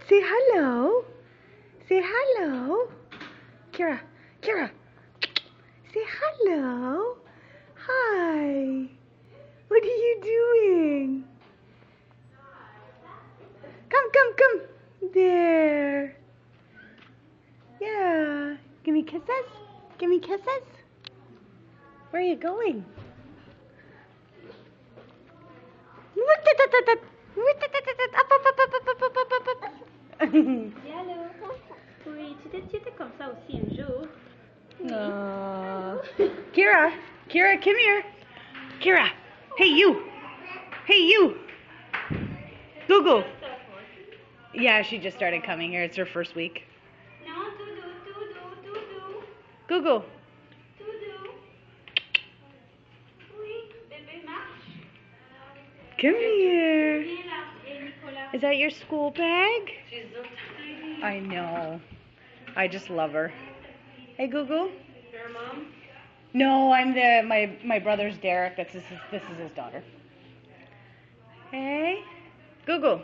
Say hello. Say hello. Kira, Kira. Say hello. Hi. What are you doing? Come. There. Yeah. Give me kisses. Give me kisses. Where are you going? Allô? Oui, tu étais comme ça aussi un jour. Kira, come here. Kira, hey you. Google. Yeah, she just started coming here. It's her first week. Non, Doudou. Google. Doudou. Oui, bébé marche. Come here. Viens là. Et Nicolas. Is that your school bag? She's so tiny. I know. I just love her. Hey, Google. Your mom? No, I'm my brother's Derek. This is his daughter. Hey, Google.